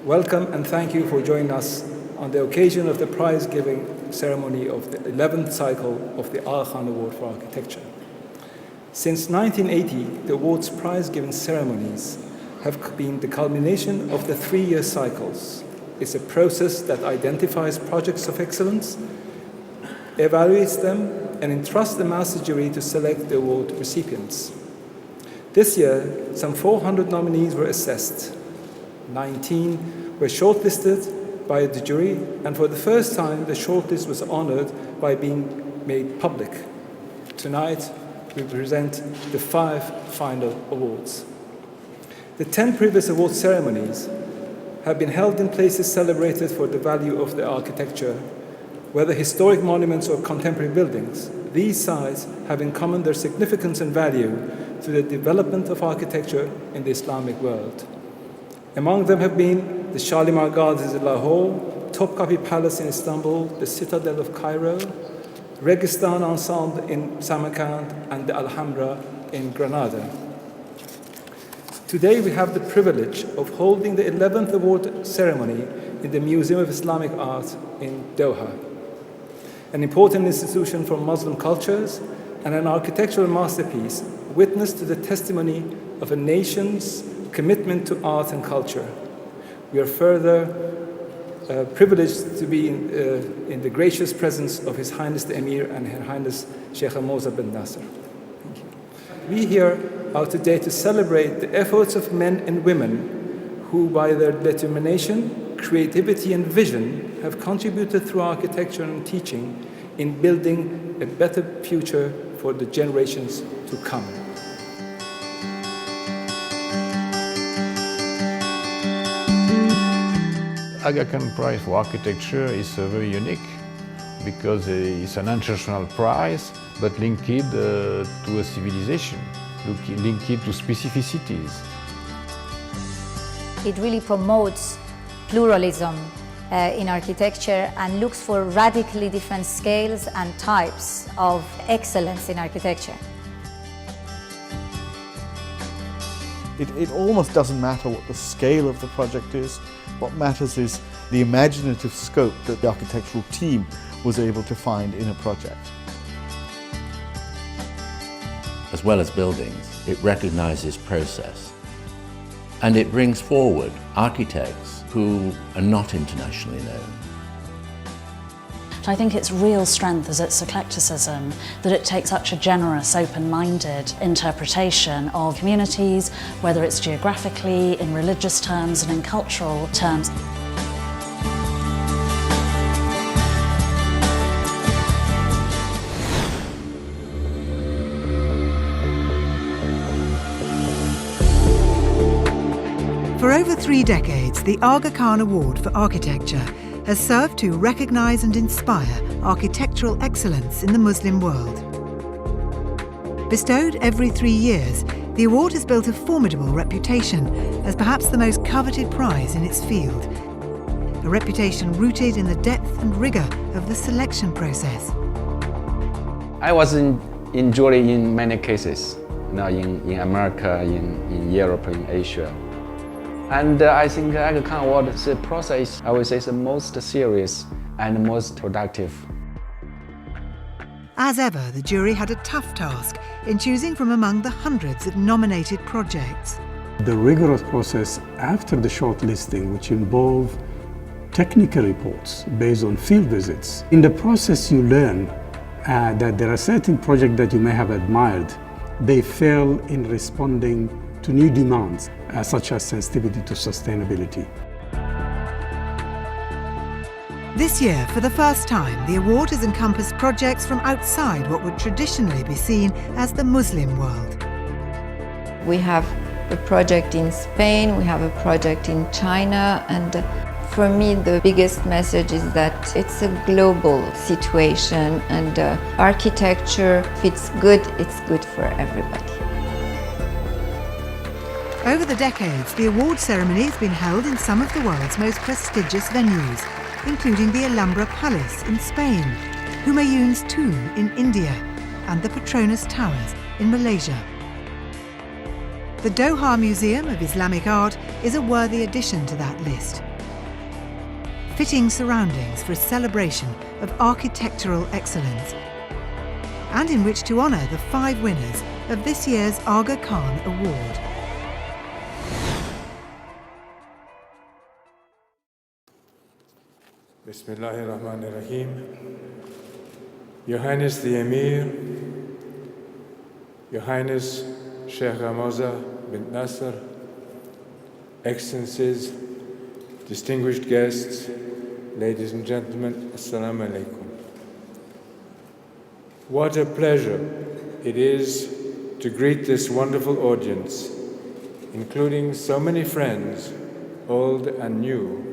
Welcome and thank you for joining us on the occasion of the prize-giving ceremony of the 11th cycle of the Aga Khan Award for Architecture. Since 1980, the award's prize-giving ceremonies have been the culmination of the 3-year cycles. It's a process that identifies projects of excellence, evaluates them, and entrusts the master jury to select the award recipients. This year, some 400 nominees were assessed. 19 were shortlisted by the jury, and for the first time, the shortlist was honored by being made public. Tonight, we present the 5 final awards. The 10 previous award ceremonies have been held in places celebrated for the value of the architecture, whether historic monuments or contemporary buildings. These sites have in common their significance and value to the development of architecture in the Islamic world. Among them have been the Shalimar Gardens in Lahore, Topkapi Palace in Istanbul, the Citadel of Cairo, Registan Ensemble in Samarkand, and the Alhambra in Granada. Today we have the privilege of holding the 11th award ceremony in the Museum of Islamic Art in Doha, an important institution for Muslim cultures and an architectural masterpiece, witness to the testimony of a nation's commitment to art and culture. We are further privileged to be in the gracious presence of His Highness the Emir and Her Highness Sheikh Moza bin Nasser. Thank you. We here are today to celebrate the efforts of men and women who, by their determination, creativity, and vision, have contributed through architecture and teaching in building a better future for the generations to come. Aga Khan Prize for Architecture is very unique because it's an international prize, but linked to a civilization, linked to specificities. It really promotes pluralism in architecture and looks for radically different scales and types of excellence in architecture. It almost doesn't matter what the scale of the project is. What matters is the imaginative scope that the architectural team was able to find in a project. As well as buildings, it recognizes process. And it brings forward architects who are not internationally known. I think its real strength is its eclecticism, that it takes such a generous, open-minded interpretation of communities, whether it's geographically, in religious terms and in cultural terms. For over 3 decades, the Aga Khan Award for Architecture has served to recognise and inspire architectural excellence in the Muslim world. Bestowed every 3 years, the award has built a formidable reputation as perhaps the most coveted prize in its field, a reputation rooted in the depth and rigour of the selection process. I was in jury in many cases, in America, in Europe, in Asia. And I think the Aga Khan Award, the process, I would say, is the most serious and most productive. As ever, the jury had a tough task in choosing from among the hundreds of nominated projects. The rigorous process after the shortlisting, which involve technical reports based on field visits. In the process, you learn that there are certain projects that you may have admired. They fail in responding to new demands, such as sensitivity to sustainability. This year, for the first time, the award has encompassed projects from outside what would traditionally be seen as the Muslim world. We have a project in Spain, we have a project in China, and for me the biggest message is that it's a global situation, and architecture, if it's good for everybody. Over the decades, the award ceremony has been held in some of the world's most prestigious venues, including the Alhambra Palace in Spain, Humayun's tomb in India, and the Petronas Towers in Malaysia. The Doha Museum of Islamic Art is a worthy addition to that list. fitting surroundings for a celebration of architectural excellence, and in which to honour the 5 winners of this year's Aga Khan Award. Bismillahirrahmanirrahim. Your Highness the Emir, Your Highness Sheikh Ramoza bin Nasser, Excellencies, distinguished guests, ladies and gentlemen, Assalamu alaikum. What a pleasure it is to greet this wonderful audience, including so many friends, old and new,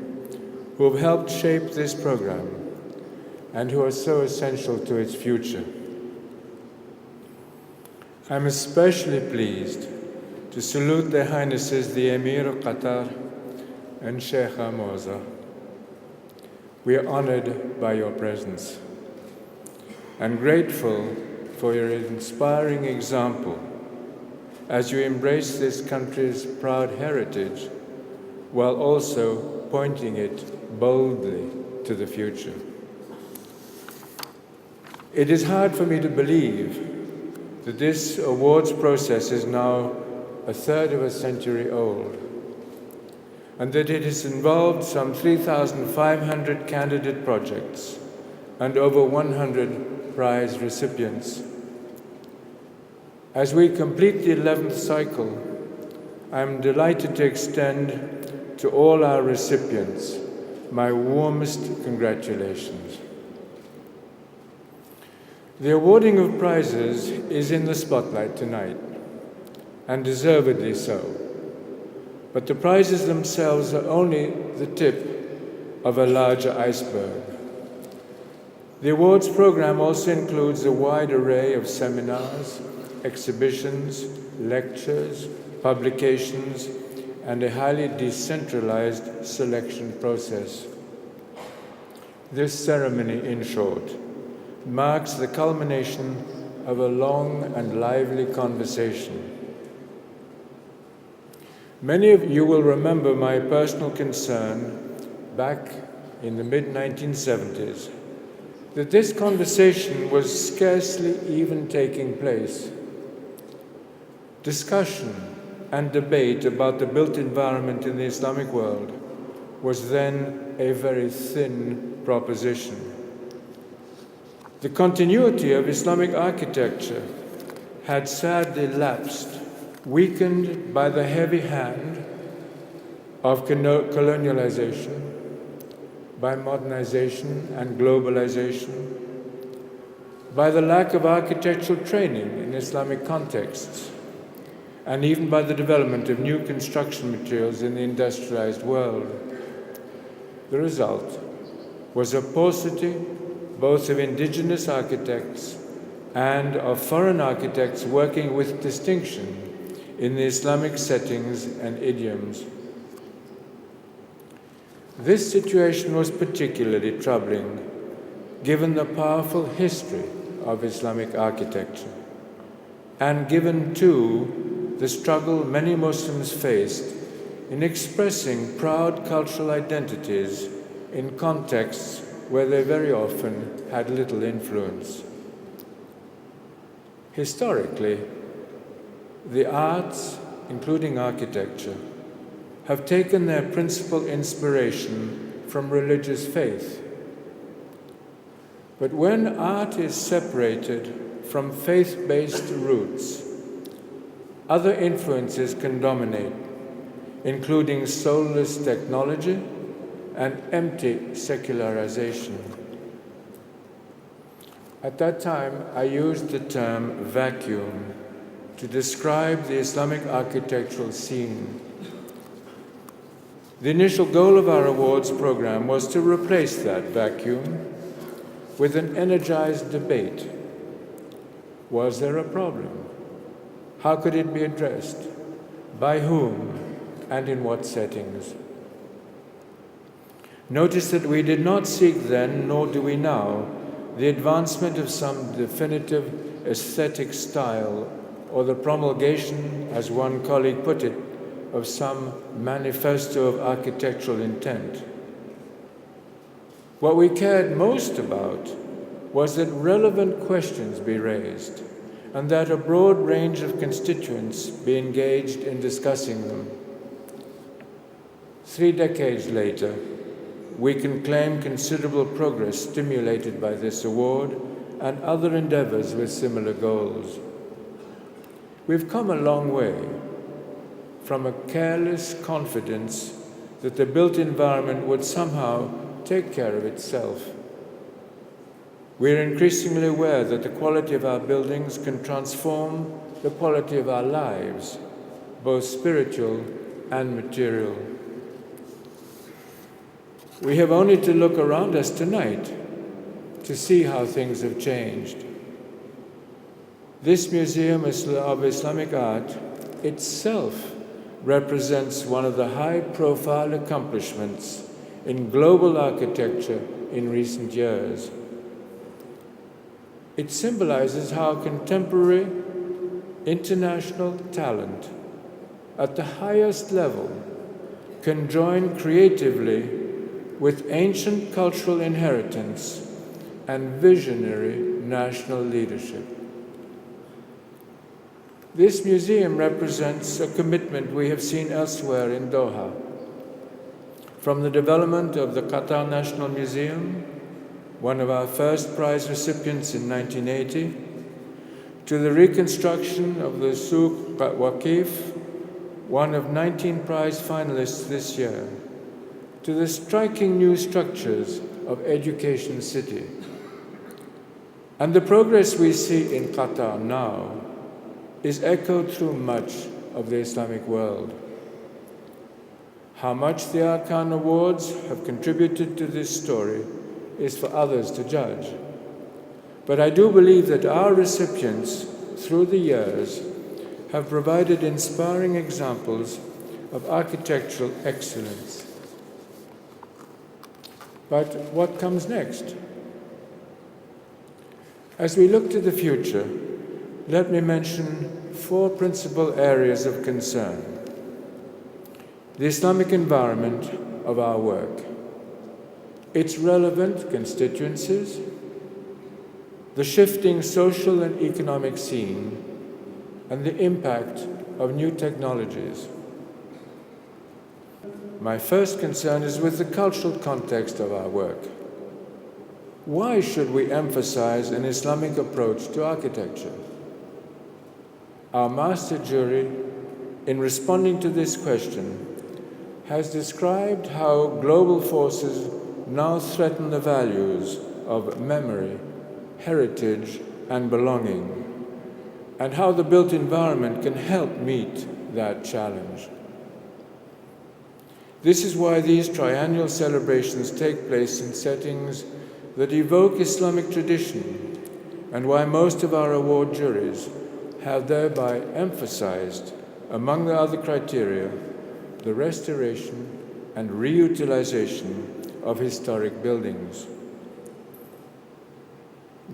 who have helped shape this program and who are so essential to its future. I'm especially pleased to salute Their Highnesses the Emir of Qatar and Sheikh Ramoza. We are honored by your presence and grateful for your inspiring example as you embrace this country's proud heritage while also pointing it boldly to the future. It is hard for me to believe that this awards process is now a third of a century old, and that it has involved some 3,500 candidate projects and over 100 prize recipients. As we complete the 11th cycle, I am delighted to extend to all our recipients my warmest congratulations. The awarding of prizes is in the spotlight tonight, and deservedly so. But the prizes themselves are only the tip of a larger iceberg. The awards program also includes a wide array of seminars, exhibitions, lectures, publications, and a highly decentralized selection process. This ceremony, in short, marks the culmination of a long and lively conversation. Many of you will remember my personal concern back in the mid-1970s that this conversation was scarcely even taking place. Discussion and debate about the built environment in the Islamic world was then a very thin proposition. The continuity of Islamic architecture had sadly lapsed, weakened by the heavy hand of colonialization, by modernization and globalization, by the lack of architectural training in Islamic contexts, and even by the development of new construction materials in the industrialized world. The result was a paucity both of indigenous architects and of foreign architects working with distinction in the Islamic settings and idioms. This situation was particularly troubling given the powerful history of Islamic architecture, and given too the struggle many Muslims faced in expressing proud cultural identities in contexts where they very often had little influence. Historically, the arts, including architecture, have taken their principal inspiration from religious faith. But when art is separated from faith-based roots, other influences can dominate, including soulless technology and empty secularization. At that time, I used the term vacuum to describe the Islamic architectural scene. The initial goal of our awards program was to replace that vacuum with an energized debate. Was there a problem? How could it be addressed? By whom? And in what settings? Notice that we did not seek then, nor do we now, the advancement of some definitive aesthetic style or the promulgation, as one colleague put it, of some manifesto of architectural intent. What we cared most about was that relevant questions be raised and that a broad range of constituents be engaged in discussing them. 3 decades later, we can claim considerable progress stimulated by this award and other endeavors with similar goals. We've come a long way from a careless confidence that the built environment would somehow take care of itself. We're increasingly aware that the quality of our buildings can transform the quality of our lives, both spiritual and material. We have only to look around us tonight to see how things have changed. This Museum of Islamic Art itself represents one of the high-profile accomplishments in global architecture in recent years. It symbolizes how contemporary international talent at the highest level can join creatively with ancient cultural inheritance and visionary national leadership. This museum represents a commitment we have seen elsewhere in Doha, from the development of the Qatar National Museum, one of our first prize recipients in 1980, to the reconstruction of the Souk Waqif, one of 19 prize finalists this year, to the striking new structures of Education City. And the progress we see in Qatar now is echoed through much of the Islamic world. How much the Arkan Awards have contributed to this story is for others to judge. But I do believe that our recipients, through the years, have provided inspiring examples of architectural excellence. But what comes next? As we look to the future, let me mention 4 principal areas of concern. The Islamic environment of our work, its relevant constituencies, the shifting social and economic scene, and the impact of new technologies. My first concern is with the cultural context of our work. Why should we emphasize an Islamic approach to architecture? Our master jury, in responding to this question, has described how global forces now threaten the values of memory, heritage, and belonging, and how the built environment can help meet that challenge. This is why these triennial celebrations take place in settings that evoke Islamic tradition, and why most of our award juries have thereby emphasized, among the other criteria, the restoration and reutilization of historic buildings.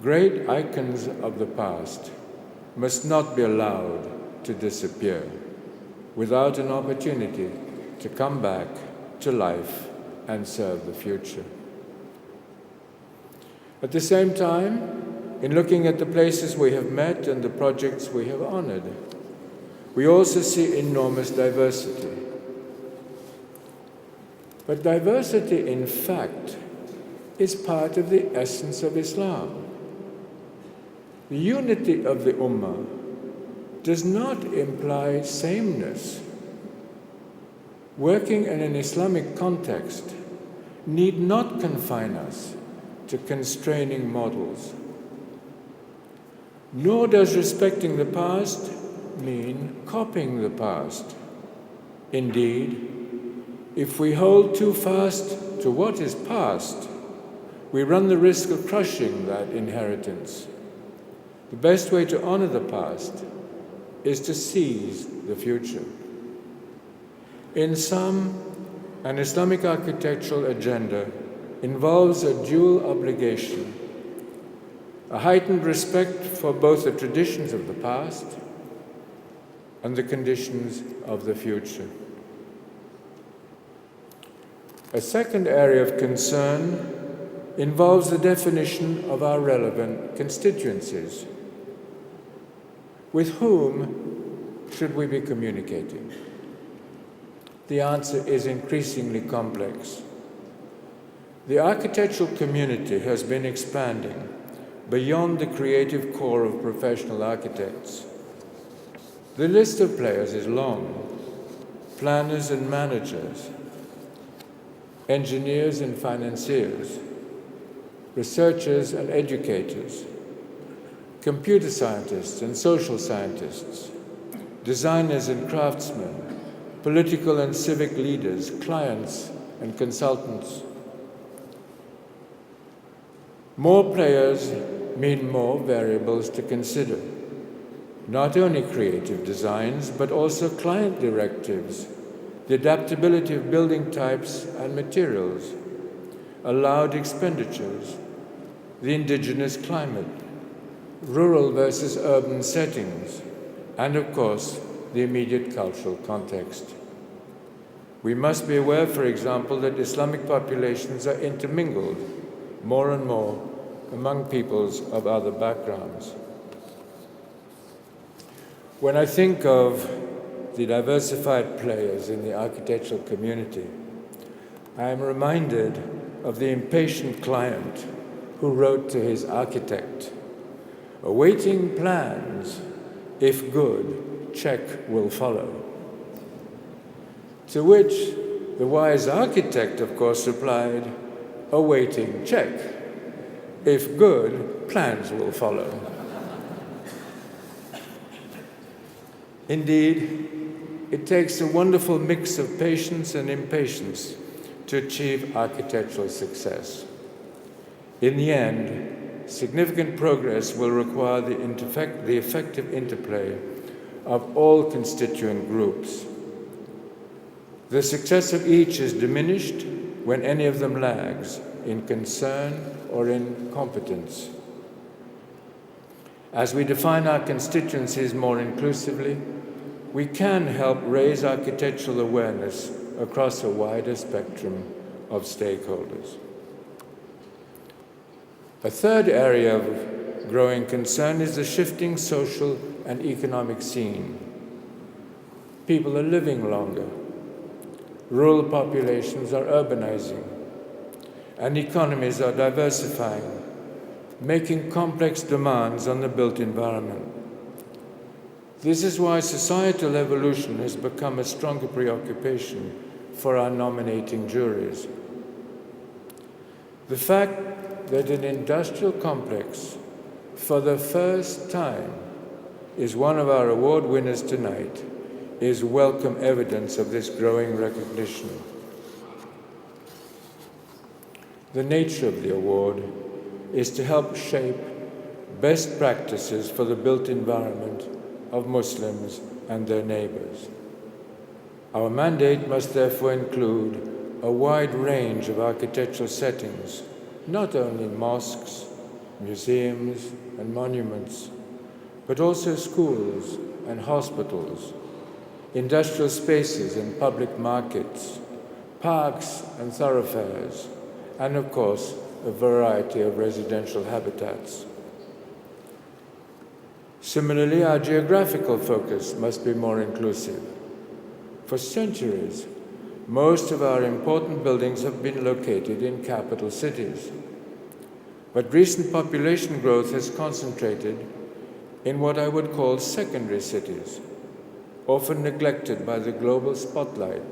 Great icons of the past must not be allowed to disappear without an opportunity to come back to life and serve the future. At the same time, in looking at the places we have met and the projects we have honored, we also see enormous diversity. But diversity, in fact, is part of the essence of Islam. The unity of the Ummah does not imply sameness. Working in an Islamic context need not confine us to constraining models. Nor does respecting the past mean copying the past. Indeed, if we hold too fast to what is past, we run the risk of crushing that inheritance. The best way to honor the past is to seize the future. In sum, an Islamic architectural agenda involves a dual obligation: a heightened respect for both the traditions of the past and the conditions of the future. A second area of concern involves the definition of our relevant constituencies. With whom should we be communicating? The answer is increasingly complex. The architectural community has been expanding beyond the creative core of professional architects. The list of players is long: planners and managers, engineers and financiers, researchers and educators, computer scientists and social scientists, designers and craftsmen, political and civic leaders, clients and consultants. More players mean more variables to consider. Not only creative designs, but also client directives, the adaptability of building types and materials, allowed expenditures, the indigenous climate, rural versus urban settings, and of course, the immediate cultural context. We must be aware, for example, that Islamic populations are intermingled more and more among peoples of other backgrounds. When I think of the diversified players in the architectural community, I am reminded of the impatient client who wrote to his architect, "Awaiting plans, if good, check will follow." To which the wise architect, of course, replied, "Awaiting check, if good, plans will follow." Indeed, it takes a wonderful mix of patience and impatience to achieve architectural success. In the end, significant progress will require the effective interplay of all constituent groups. The success of each is diminished when any of them lags in concern or in competence. As we define our constituencies more inclusively, we can help raise architectural awareness across a wider spectrum of stakeholders. A third area of growing concern is the shifting social and economic scene. People are living longer. Rural populations are urbanizing, and economies are diversifying, making complex demands on the built environment. This is why societal evolution has become a stronger preoccupation for our nominating juries. The fact that an industrial complex, for the first time, is one of our award winners tonight is welcome evidence of this growing recognition. The nature of the award is to help shape best practices for the built environment of Muslims and their neighbors. Our mandate must therefore include a wide range of architectural settings, not only mosques, museums, and monuments, but also schools and hospitals, industrial spaces and public markets, parks and thoroughfares, and of course, a variety of residential habitats. Similarly, our geographical focus must be more inclusive. For centuries, most of our important buildings have been located in capital cities. But recent population growth has concentrated in what I would call secondary cities, often neglected by the global spotlight,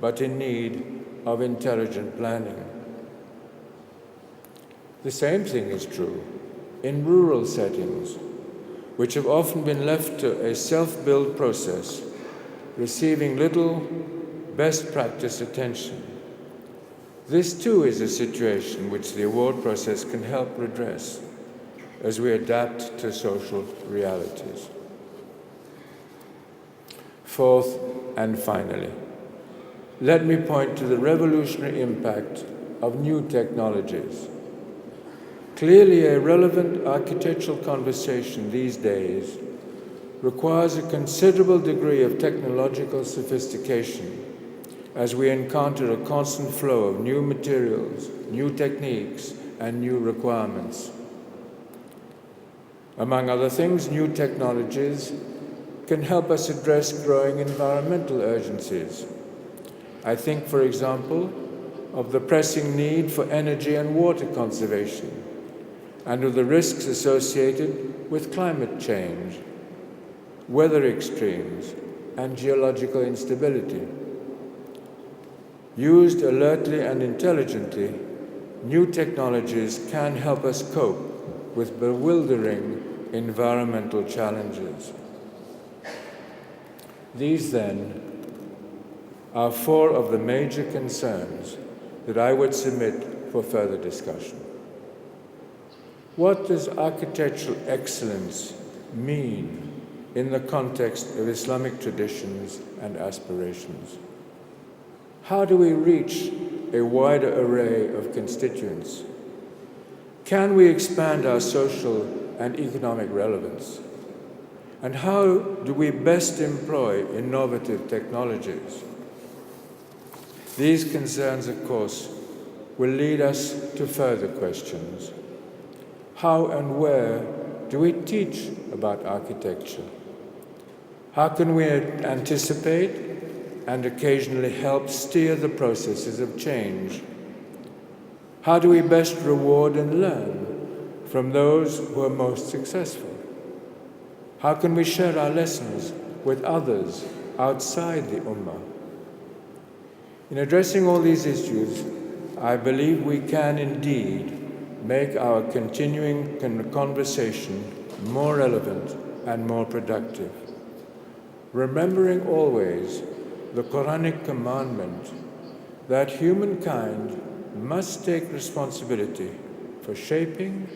but in need of intelligent planning. The same thing is true in rural settings, which have often been left to a self-build process, receiving little best practice attention. This too is a situation which the award process can help redress as we adapt to social realities. Fourth and finally, let me point to the revolutionary impact of new technologies. Clearly, a relevant architectural conversation these days requires a considerable degree of technological sophistication as we encounter a constant flow of new materials, new techniques, and new requirements. Among other things, new technologies can help us address growing environmental urgencies. I think, for example, of the pressing need for energy and water conservation, and of the risks associated with climate change, weather extremes, and geological instability. Used alertly and intelligently, new technologies can help us cope with bewildering environmental challenges. These, then, are four of the major concerns that I would submit for further discussion. What does architectural excellence mean in the context of Islamic traditions and aspirations? How do we reach a wider array of constituents? Can we expand our social and economic relevance? And how do we best employ innovative technologies? These concerns, of course, will lead us to further questions. How and where do we teach about architecture? How can we anticipate and occasionally help steer the processes of change? How do we best reward and learn from those who are most successful? How can we share our lessons with others outside the Ummah? In addressing all these issues, I believe we can indeed make our continuing conversation more relevant and more productive, remembering always the Quranic commandment that humankind must take responsibility for shaping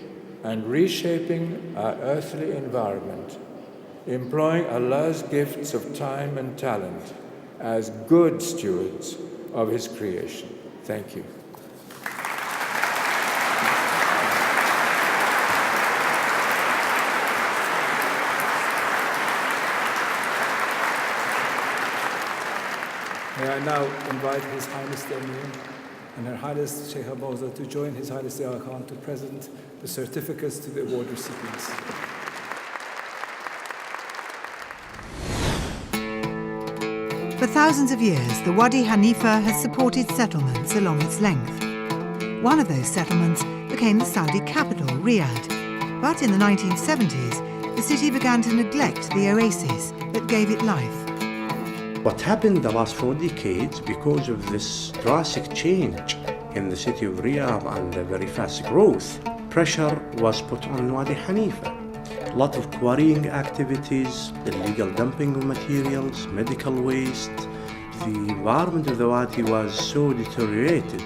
and reshaping our earthly environment, employing Allah's gifts of time and talent as good stewards of His creation. Thank you. May I now invite His Highness the Emir and Her Highness Sheikh Abouza to join His Highness the Aga Khan to present the certificates to the award recipients. For thousands of years, the Wadi Hanifa has supported settlements along its length. One of those settlements became the Saudi capital, Riyadh. But in the 1970s, the city began to neglect the oasis that gave it life. What happened the last 4 decades, because of this drastic change in the city of Riyadh and the very fast growth, pressure was put on Wadi Hanifa. A lot of quarrying activities, illegal dumping of materials, medical waste. The environment of the Wadi was so deteriorated.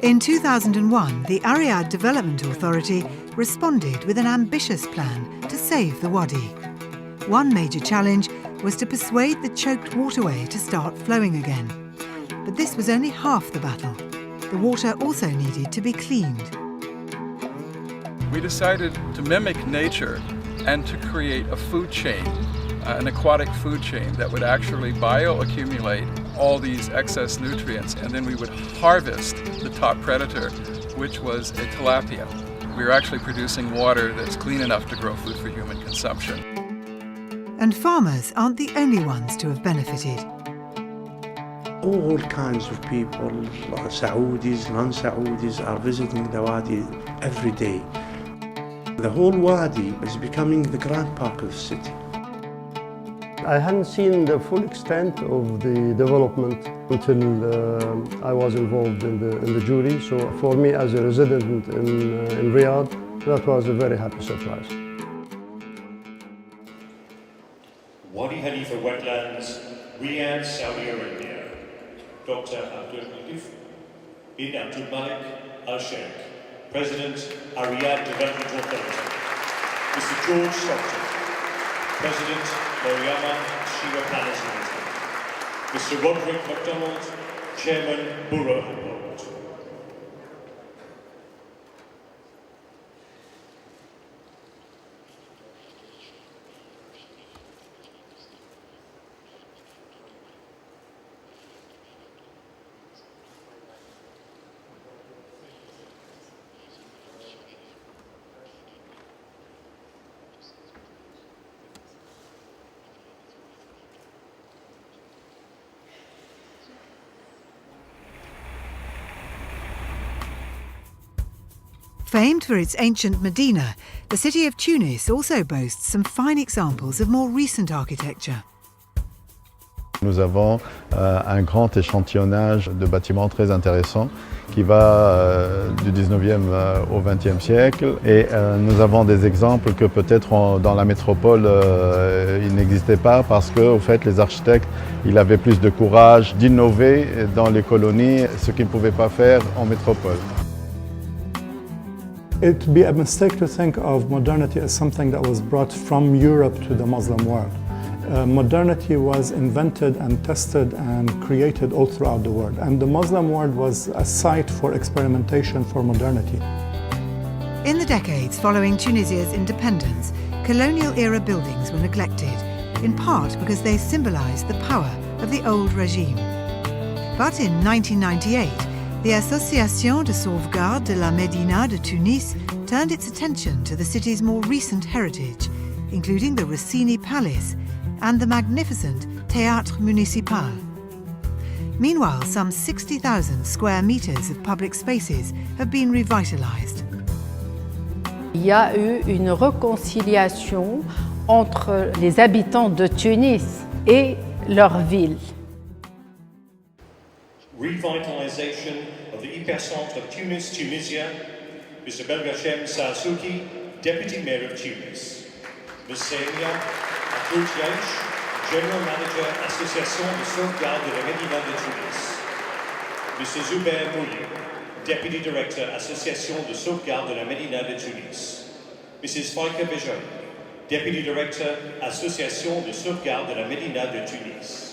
In 2001, the Riyadh Development Authority responded with an ambitious plan to save the Wadi. One major challenge was to persuade the choked waterway to start flowing again. But this was only half the battle. The water also needed to be cleaned. We decided to mimic nature and to create a food chain, an aquatic food chain that would actually bioaccumulate all these excess nutrients, and then we would harvest the top predator, which was a tilapia. We were actually producing water that's clean enough to grow food for human consumption. And farmers aren't the only ones to have benefited. All kinds of people, Saudis, non-Saudis, are visiting the Wadi every day. The whole Wadi is becoming the grand park of the city. I hadn't seen the full extent of the development until I was involved in the jury. So for me, as a resident in Riyadh, that was a very happy surprise. Wadi Hanifa Wetlands, Riyadh, Saudi Arabia. Dr. Abdul Latif bin Abdul Malik Al Sheikh, President, Riyadh Development Authority. Mr. George Stockton, President, Mariama Shiva Palace Limited. Mr. Roderick MacDonald, Chairman, Borough and Board. Famed for its ancient Medina, the city of Tunis also boasts some fine examples of more recent architecture. Nous avons un grand échantillonnage de bâtiments très intéressants qui va du 19e au 20e siècle et nous avons des exemples que peut-être dans la métropole il n'existait pas parce qu'au fait les architectes ils avaient plus de courage d'innover dans les colonies, ce qu'ils ne pouvaient pas faire en métropole. It would be a mistake to think of modernity as something that was brought from Europe to the Muslim world. Modernity was invented and tested and created all throughout the world, and the Muslim world was a site for experimentation for modernity. In the decades following Tunisia's independence, colonial-era buildings were neglected, in part because they symbolized the power of the old regime. But in 1998, the Association de Sauvegarde de la Médina de Tunis turned its attention to the city's more recent heritage, including the Rossini Palace and the magnificent Théâtre Municipal. Meanwhile, some 60,000 square meters of public spaces have been revitalized. Il y a eu une réconciliation entre les habitants de Tunis et leur ville. Revitalization of the hypercentre of Tunis, Tunisia. Mr. Belgachem Sassouki, Deputy Mayor of Tunis. Ms. Samia Akoutiaïch, General Manager, Association de Sauvegarde de la Médina de Tunis. Mr. Zubair Mouliou, Deputy Director, Association de Sauvegarde de la Médina de Tunis. Mrs. Faika Bejoy, Deputy Director, Association de Sauvegarde de la Médina de Tunis.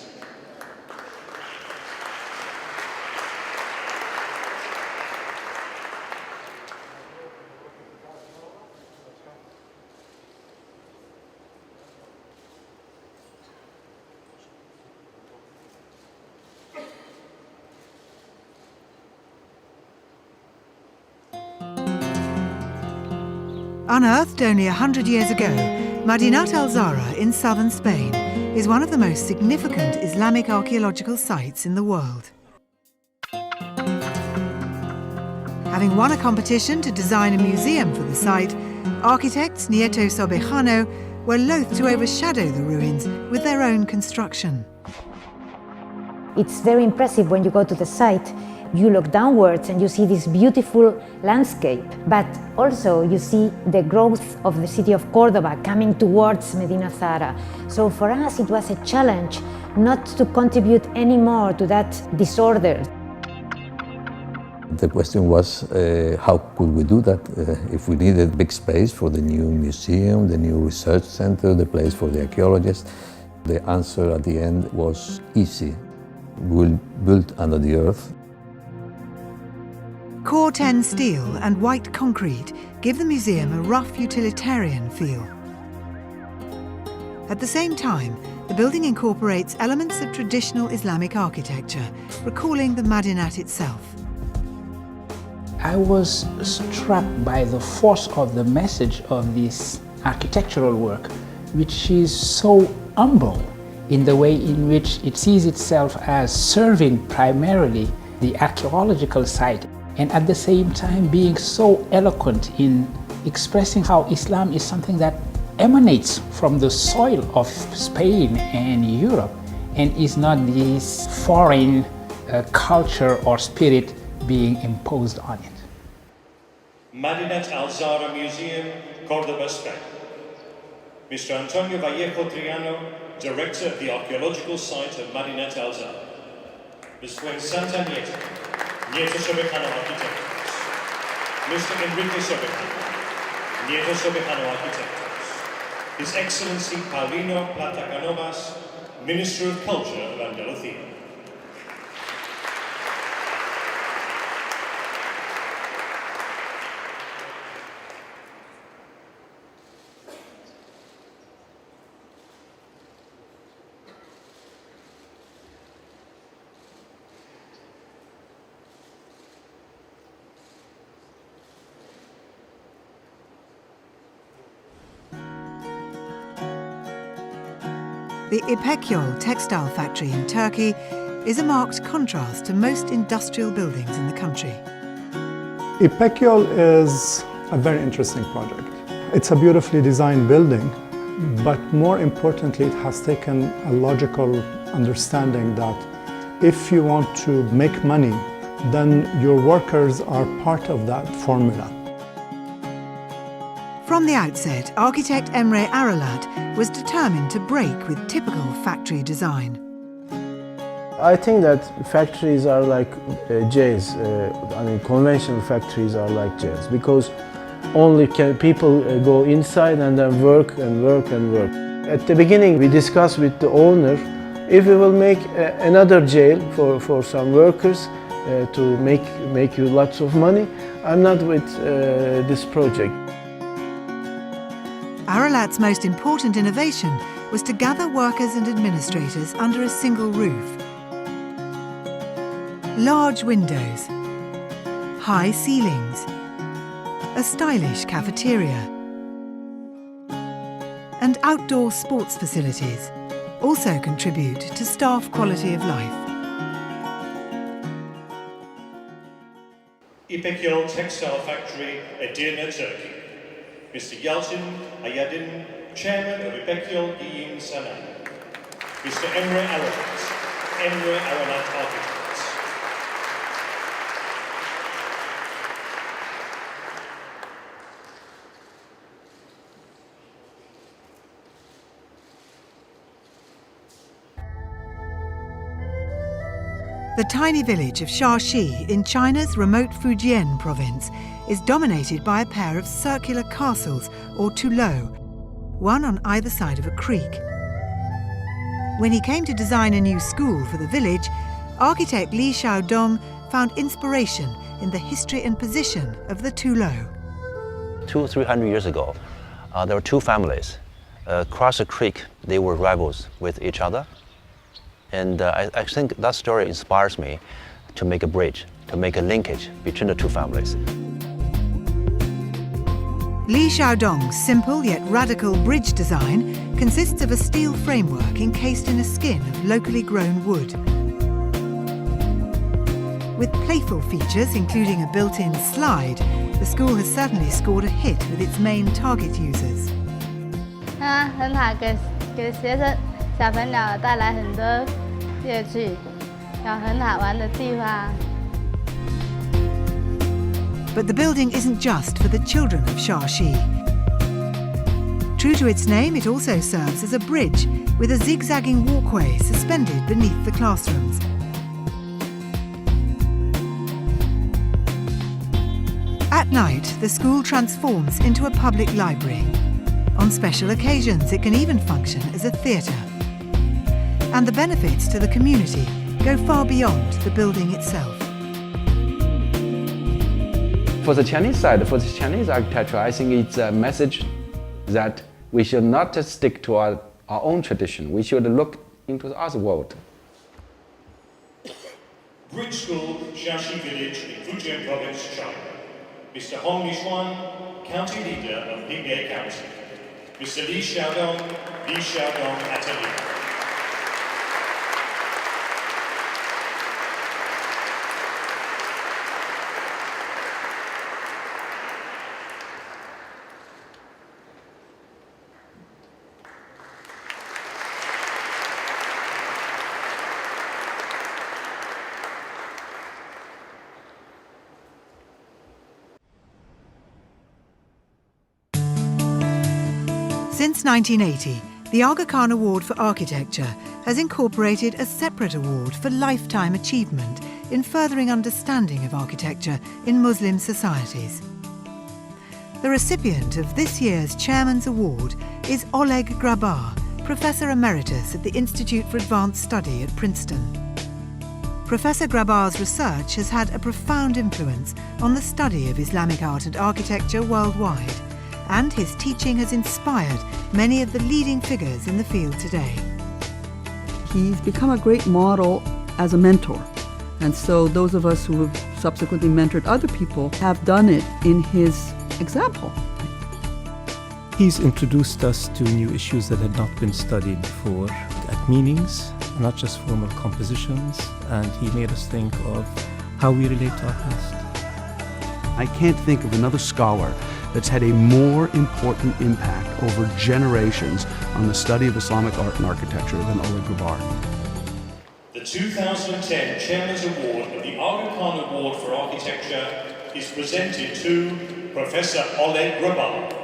Unearthed only 100 years ago, Madinat al-Zahra in southern Spain is one of the most significant Islamic archaeological sites in the world. Having won a competition to design a museum for the site, architects Nieto Sobejano were loath to overshadow the ruins with their own construction. It's very impressive when you go to the site. You look downwards and you see this beautiful landscape, but also you see the growth of the city of Cordoba coming towards Medina Zahra. So for us it was a challenge not to contribute any more to that disorder. The question was how could we do that if we needed big space for the new museum, the new research center, the place for the archaeologists. The answer at the end was easy. We'll build under the earth. Core 10 steel and white concrete give the museum a rough utilitarian feel. At the same time, the building incorporates elements of traditional Islamic architecture, recalling the Madinat itself. I was struck by the force of the message of this architectural work, which is so humble in the way in which it sees itself as serving primarily the archaeological site, and at the same time being so eloquent in expressing how Islam is something that emanates from the soil of Spain and Europe and is not this foreign culture or spirit being imposed on it. Madinat al-Zahra Museum, Cordoba, Spain. Mr. Antonio Vallejo Triano, Director of the Archaeological Site of Madinat al-Zahra. Ms. Fuensanta Nieto, Nieto Sobejano Architectos. Mr. Enrique Sobejano, Nieto Sobejano Architectos. His Excellency Paulino Plata Canovas, Minister of Culture of Andalusia. The İpekyol textile factory in Turkey is a marked contrast to most industrial buildings in the country. İpekyol is a very interesting project. It's a beautifully designed building, but more importantly, it has taken a logical understanding that if you want to make money, then your workers are part of that formula. From the outset, architect Emre Aralat was determined to break with typical factory design. I think that factories are like jails. Conventional factories are like jails because only people go inside and then work and work and work. At the beginning, we discussed with the owner if we will make another jail for some workers to make you lots of money. I'm not with this project. Aralat's most important innovation was to gather workers and administrators under a single roof. Large windows, high ceilings, a stylish cafeteria, and outdoor sports facilities also contribute to staff quality of life. İpek Yol Textile Factory, Edirne, Turkey. Mr. Yalçın Ayadin, Chairman of İpek Yol Giyim Sanayi. Mr. Emre Aralat, Emre Aralat Architects. The tiny village of Shashi in China's remote Fujian province is dominated by a pair of circular castles, or toulots, one on either side of a creek. When he came to design a new school for the village, architect Li Xiaodong found inspiration in the history and position of the toulots. 200-300 years ago, there were two families. Across a creek, they were rivals with each other. And I think that story inspires me to make a bridge, to make a linkage between the two families. Li Xiaodong's simple yet radical bridge design consists of a steel framework encased in a skin of locally grown wood. With playful features, including a built-in slide, the school has certainly scored a hit with its main target users. 很好，给学生小朋友带来很多乐趣，有很好玩的地方。 But the building isn't just for the children of Shashi. True to its name, it also serves as a bridge with a zigzagging walkway suspended beneath the classrooms. At night, the school transforms into a public library. On special occasions, it can even function as a theatre. And the benefits to the community go far beyond the building itself. For the Chinese side, for the Chinese architecture, I think it's a message that we should not just stick to our own tradition. We should look into the other world. Bridge School, Shashi Village in Fujian Province, China. Mr. Hong Lishuan, County Leader of Ningye County. Mr. Li Xiaodong Atelier. Since 1980, the Aga Khan Award for Architecture has incorporated a separate award for lifetime achievement in furthering understanding of architecture in Muslim societies. The recipient of this year's Chairman's Award is Oleg Grabar, Professor Emeritus at the Institute for Advanced Study at Princeton. Professor Grabar's research has had a profound influence on the study of Islamic art and architecture worldwide, and his teaching has inspired many of the leading figures in the field today. He's become a great model as a mentor, and so those of us who have subsequently mentored other people have done it in his example. He's introduced us to new issues that had not been studied before at meanings, not just formal compositions, and he made us think of how we relate to our past. I can't think of another scholar that's had a more important impact over generations on the study of Islamic art and architecture than Oleg Grabar. The 2010 Chairman's Award of the Aga Khan Award for Architecture is presented to Professor Oleg Grabar.